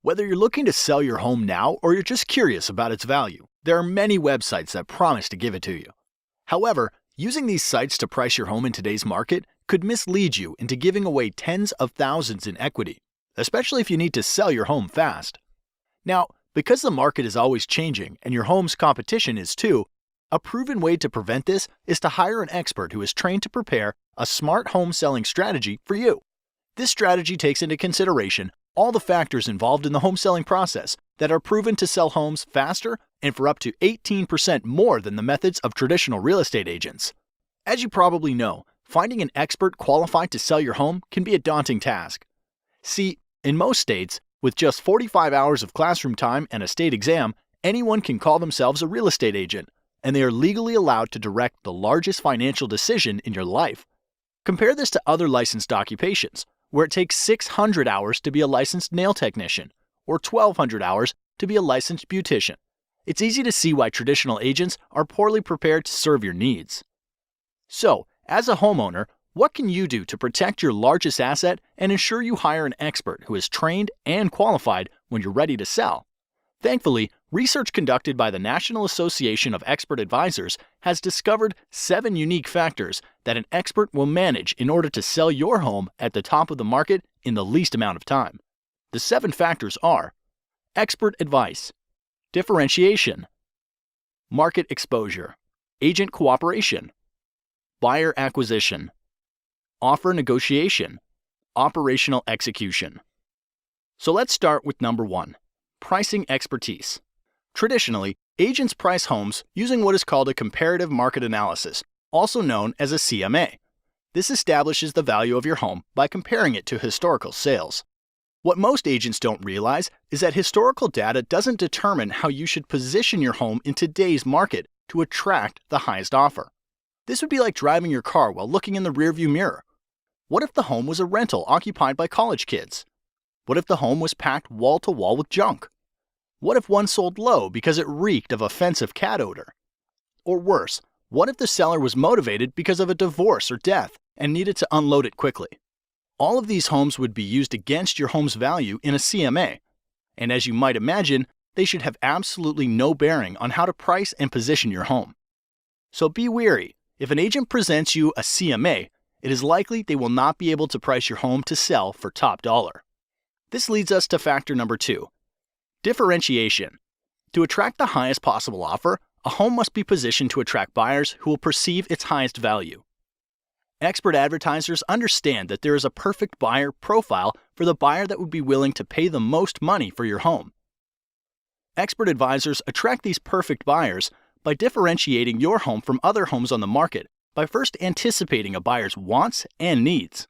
Whether you're looking to sell your home now or you're just curious about its value, there are many websites that promise to give it to you. However, using these sites to price your home in today's market could mislead you into giving away tens of thousands in equity, especially if you need to sell your home fast. Now, because the market is always changing and your home's competition is too, a proven way to prevent this is to hire an expert who is trained to prepare a smart home selling strategy for you. This strategy takes into consideration all the factors involved in the home selling process that are proven to sell homes faster and for up to 18% more than the methods of traditional real estate agents. As you probably know, finding an expert qualified to sell your home can be a daunting task. See, in most states, with just 45 hours of classroom time and a state exam, anyone can call themselves a real estate agent, and they are legally allowed to direct the largest financial decision in your life. Compare this to other licensed occupations, where it takes 600 hours to be a licensed nail technician, or 1,200 hours to be a licensed beautician. It's easy to see why traditional agents are poorly prepared to serve your needs. So, as a homeowner, what can you do to protect your largest asset and ensure you hire an expert who is trained and qualified when you're ready to sell? Thankfully, research conducted by the National Association of Expert Advisors has discovered 7 unique factors that an expert will manage in order to sell your home at the top of the market in the least amount of time. The 7 factors are: expert advice, differentiation, market exposure, agent cooperation, buyer acquisition, offer negotiation, operational execution. So let's start with number 1. Pricing expertise. Traditionally, agents price homes using what is called a comparative market analysis, also known as a CMA. This establishes the value of your home by comparing it to historical sales. What most agents don't realize is that historical data doesn't determine how you should position your home in today's market to attract the highest offer. This would be like driving your car while looking in the rearview mirror. What if the home was a rental occupied by college kids? What if the home was packed wall to wall with junk? What if one sold low because it reeked of offensive cat odor? Or worse, what if the seller was motivated because of a divorce or death and needed to unload it quickly? All of these homes would be used against your home's value in a CMA. And as you might imagine, they should have absolutely no bearing on how to price and position your home. So be wary. If an agent presents you a CMA, it is likely they will not be able to price your home to sell for top dollar. This leads us to factor number 2. Differentiation. To attract the highest possible offer, a home must be positioned to attract buyers who will perceive its highest value. Expert advertisers understand that there is a perfect buyer profile for the buyer that would be willing to pay the most money for your home. Expert advisors attract these perfect buyers by differentiating your home from other homes on the market by first anticipating a buyer's wants and needs.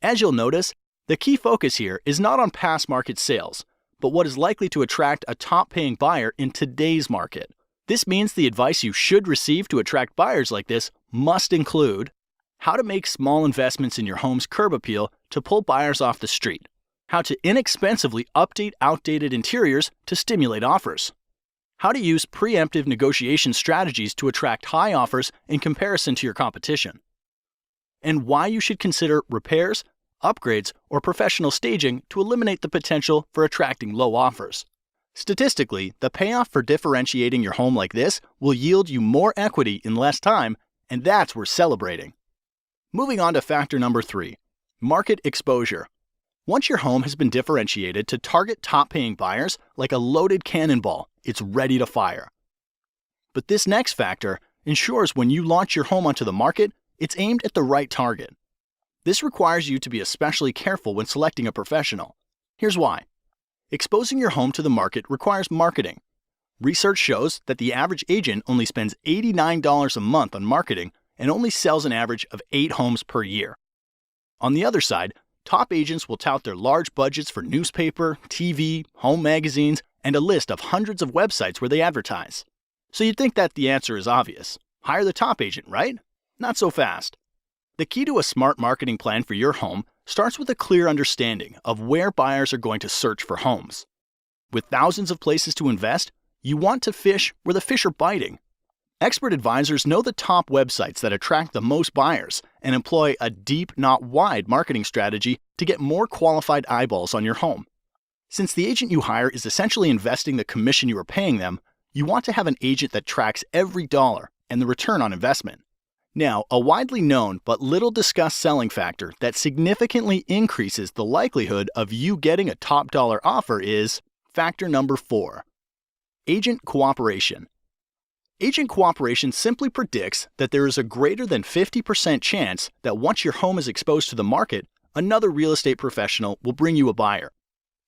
As you'll notice, the key focus here is not on past market sales, but what is likely to attract a top-paying buyer in today's market. This means the advice you should receive to attract buyers like this must include how to make small investments in your home's curb appeal to pull buyers off the street, how to inexpensively update outdated interiors to stimulate offers, how to use preemptive negotiation strategies to attract high offers in comparison to your competition, and why you should consider repairs, upgrades, or professional staging to eliminate the potential for attracting low offers. Statistically, the payoff for differentiating your home like this will yield you more equity in less time, and that's worth celebrating. Moving on to factor number 3, market exposure. Once your home has been differentiated to target top-paying buyers like a loaded cannonball, it's ready to fire. But this next factor ensures when you launch your home onto the market, it's aimed at the right target. This requires you to be especially careful when selecting a professional. Here's why. Exposing your home to the market requires marketing. Research shows that the average agent only spends $89 a month on marketing and only sells an average of 8 homes per year. On the other side, top agents will tout their large budgets for newspaper, TV, home magazines, and a list of hundreds of websites where they advertise. So you'd think that the answer is obvious. Hire the top agent, right? Not so fast. The key to a smart marketing plan for your home starts with a clear understanding of where buyers are going to search for homes. With thousands of places to invest, you want to fish where the fish are biting. Expert advisors know the top websites that attract the most buyers and employ a deep, not wide marketing strategy to get more qualified eyeballs on your home. Since the agent you hire is essentially investing the commission you are paying them, you want to have an agent that tracks every dollar and the return on investment. Now, a widely known but little discussed selling factor that significantly increases the likelihood of you getting a top dollar offer is factor number 4, agent cooperation. Agent cooperation simply predicts that there is a greater than 50% chance that once your home is exposed to the market, another real estate professional will bring you a buyer.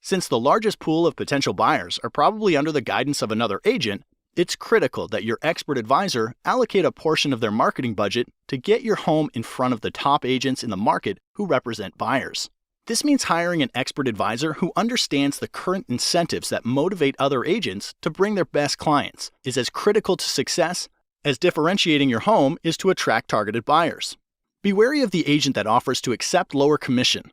Since the largest pool of potential buyers are probably under the guidance of another agent, it's critical that your expert advisor allocate a portion of their marketing budget to get your home in front of the top agents in the market who represent buyers. This means hiring an expert advisor who understands the current incentives that motivate other agents to bring their best clients is as critical to success as differentiating your home is to attract targeted buyers. Be wary of the agent that offers to accept lower commission.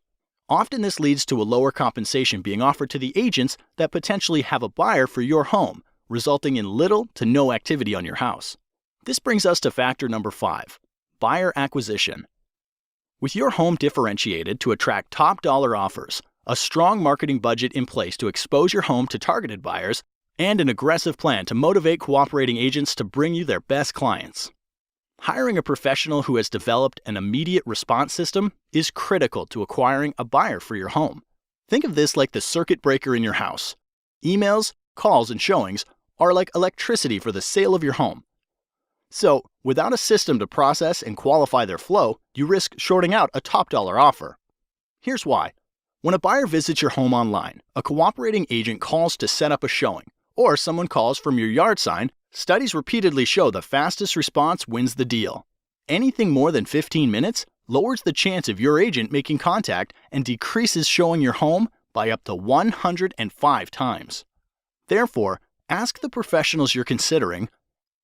Often this leads to a lower compensation being offered to the agents that potentially have a buyer for your home, resulting in little to no activity on your house. This brings us to factor number 5, buyer acquisition. With your home differentiated to attract top dollar offers, a strong marketing budget in place to expose your home to targeted buyers, and an aggressive plan to motivate cooperating agents to bring you their best clients. Hiring a professional who has developed an immediate response system is critical to acquiring a buyer for your home. Think of this like the circuit breaker in your house. Emails, calls, and showings are like electricity for the sale of your home. So, without a system to process and qualify their flow, you risk shorting out a top dollar offer. Here's why. When a buyer visits your home online, a cooperating agent calls to set up a showing, or someone calls from your yard sign, studies repeatedly show the fastest response wins the deal. Anything more than 15 minutes lowers the chance of your agent making contact and decreases showing your home by up to 105 times. Therefore, ask the professionals you're considering,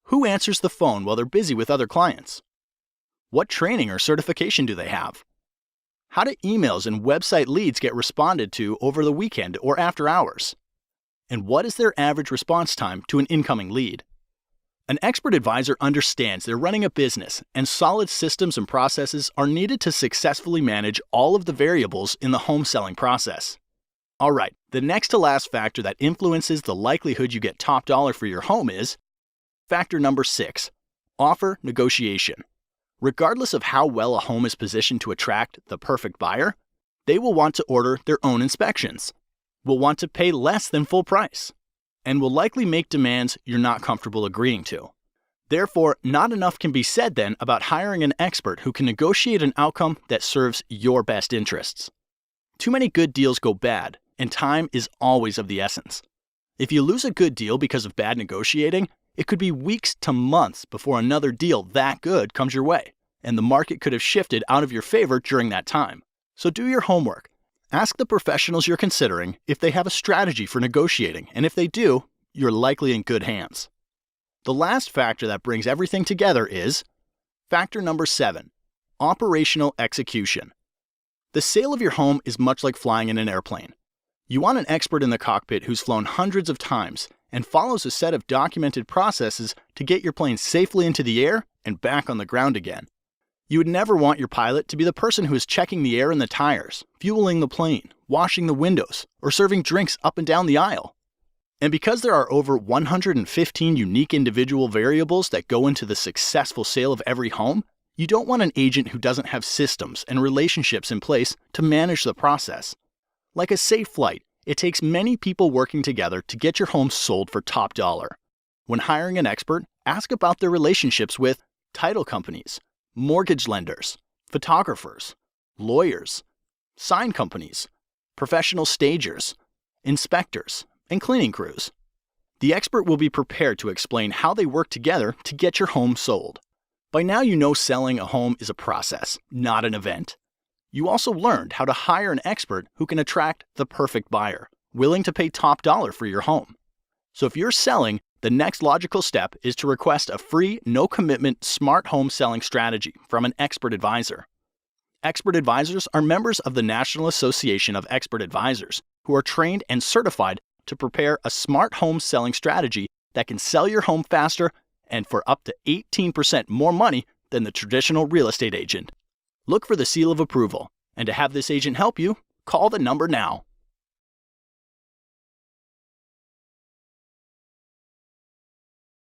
who answers the phone while they're busy with other clients? What training or certification do they have? How do emails and website leads get responded to over the weekend or after hours? And what is their average response time to an incoming lead? An expert advisor understands they're running a business, and solid systems and processes are needed to successfully manage all of the variables in the home selling process. All right, the next to last factor that influences the likelihood you get top dollar for your home is factor number 6, offer negotiation. Regardless of how well a home is positioned to attract the perfect buyer, they will want to order their own inspections, will want to pay less than full price, and will likely make demands you're not comfortable agreeing to. Therefore, not enough can be said then about hiring an expert who can negotiate an outcome that serves your best interests. Too many good deals go bad, and time is always of the essence. If you lose a good deal because of bad negotiating, it could be weeks to months before another deal that good comes your way, and the market could have shifted out of your favor during that time. So do your homework. Ask the professionals you're considering if they have a strategy for negotiating, and if they do, you're likely in good hands. The last factor that brings everything together is factor number 7, operational execution. The sale of your home is much like flying in an airplane. You want an expert in the cockpit who's flown hundreds of times and follows a set of documented processes to get your plane safely into the air and back on the ground again. You would never want your pilot to be the person who is checking the air in the tires, fueling the plane, washing the windows, or serving drinks up and down the aisle. And because there are over 115 unique individual variables that go into the successful sale of every home, you don't want an agent who doesn't have systems and relationships in place to manage the process. Like a safe flight, it takes many people working together to get your home sold for top dollar. When hiring an expert, ask about their relationships with title companies, mortgage lenders, photographers, lawyers, sign companies, professional stagers, inspectors, and cleaning crews. The expert will be prepared to explain how they work together to get your home sold. By now you know selling a home is a process, not an event. You also learned how to hire an expert who can attract the perfect buyer, willing to pay top dollar for your home. So if you're selling, the next logical step is to request a free, no-commitment, smart home selling strategy from an expert advisor. Expert advisors are members of the National Association of Expert Advisors who are trained and certified to prepare a smart home selling strategy that can sell your home faster and for up to 18% more money than the traditional real estate agent. Look for the seal of approval, and to have this agent help you, call the number now.